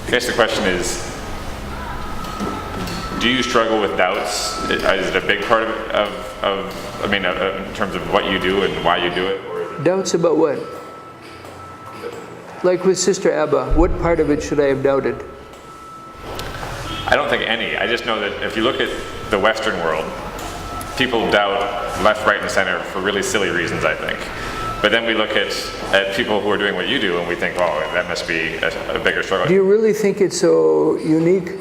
I guess the question is, do you struggle with doubts? Is it a big part in terms of what you do and why you do it? Or Doubts about what? Like with Sister Abba, what part of it should I have doubted? I don't think any. I just know that if you look at the Western world, people doubt left, right, and center for really silly reasons, I think. But then we look at people who are doing what you do and we think, well, that must be a bigger struggle. Do you really think it's so unique?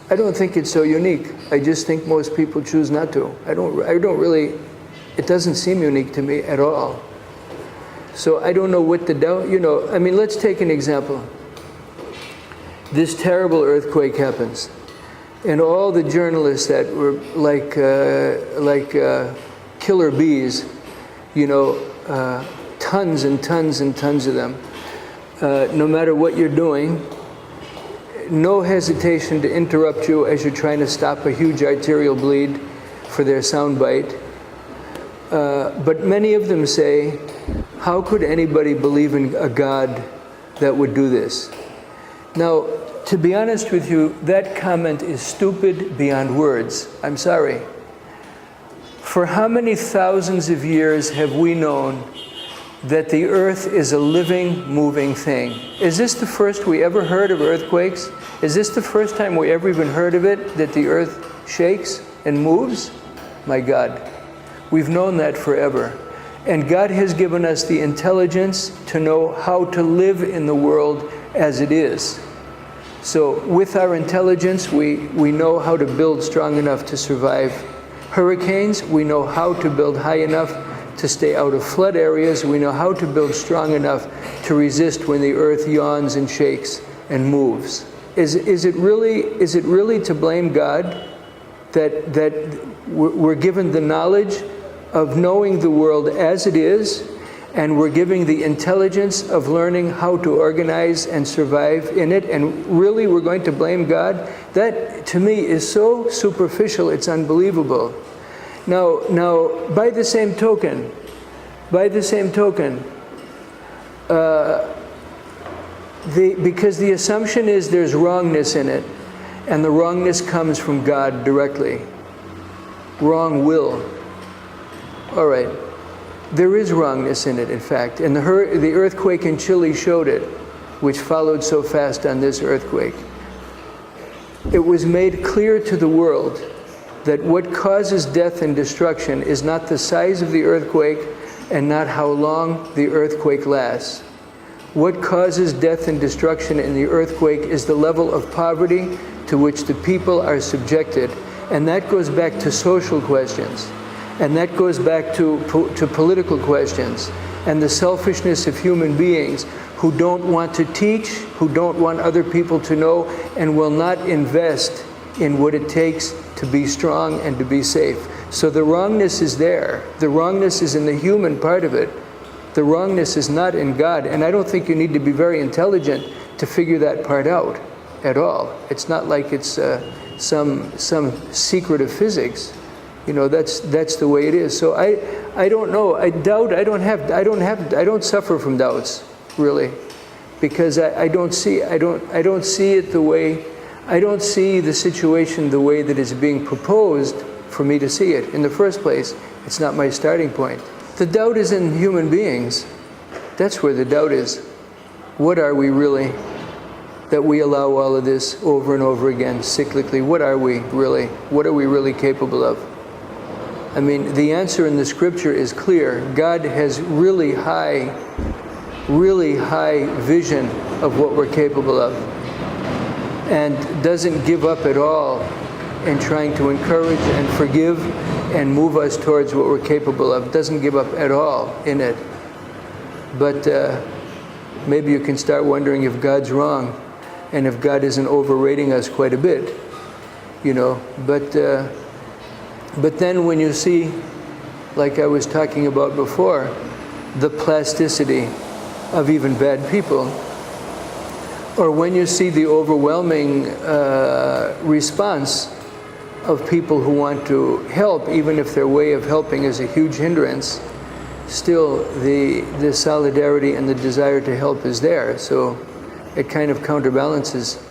I don't think it's so unique. I just think most people choose not to. I don't really, it doesn't seem unique to me at all. So I don't know what the doubt, let's take an example. This terrible earthquake happens. And all the journalists that were like killer bees, tons and tons and tons of them, no matter what you're doing, no hesitation to interrupt you as you're trying to stop a huge arterial bleed for their soundbite. But many of them say, how could anybody believe in a God that would do this? Now, to be honest with you, that comment is stupid beyond words. I'm sorry. For how many thousands of years have we known that the earth is a living, moving thing? Is this the first we ever heard of earthquakes? Is this the first time we ever even heard of it, that the earth shakes and moves? My God, we've known that forever. And God has given us the intelligence to know how to live in the world as it is. So with our intelligence, we know how to build strong enough to survive hurricanes. We know how to build high enough to stay out of flood areas. We know how to build strong enough to resist when the earth yawns and shakes and moves. Is it really to blame God that we're given the knowledge of knowing the world as it is, and we're giving the intelligence of learning how to organize and survive in it, and really we're going to blame God? That, to me, is so superficial, it's unbelievable. Now, by the same token, because the assumption is there's wrongness in it, and the wrongness comes from God directly. Wrong will. All right. There is wrongness in it, in fact, and the earthquake in Chile showed it, which followed so fast on this earthquake. It was made clear to the world that what causes death and destruction is not the size of the earthquake and not how long the earthquake lasts. What causes death and destruction in the earthquake is the level of poverty to which the people are subjected, and that goes back to social questions. And that goes back to political questions and the selfishness of human beings who don't want to teach, who don't want other people to know, and will not invest in what it takes to be strong and to be safe. So the wrongness is there. The wrongness is in the human part of it. The wrongness is not in God. And I don't think you need to be very intelligent to figure that part out at all. It's not like it's some secret of physics. That's the way it is. So I don't know. I don't suffer from doubts, really, because I don't see it the way, I don't see the situation the way that it's being proposed for me to see it. In the first place, it's not my starting point. The doubt is in human beings. That's where the doubt is. What are we really? That we allow all of this over and over again, cyclically. What are we really? What are we really capable of? I mean, the answer in the scripture is clear. God has really high vision of what we're capable of, and doesn't give up at all in trying to encourage and forgive and move us towards what we're capable of. Doesn't give up at all in it. But maybe you can start wondering if God's wrong, and if God isn't overrating us quite a bit, But then when you see, like I was talking about before, the plasticity of even bad people, or when you see the overwhelming response of people who want to help, even if their way of helping is a huge hindrance, still the solidarity and the desire to help is there. So it kind of counterbalances.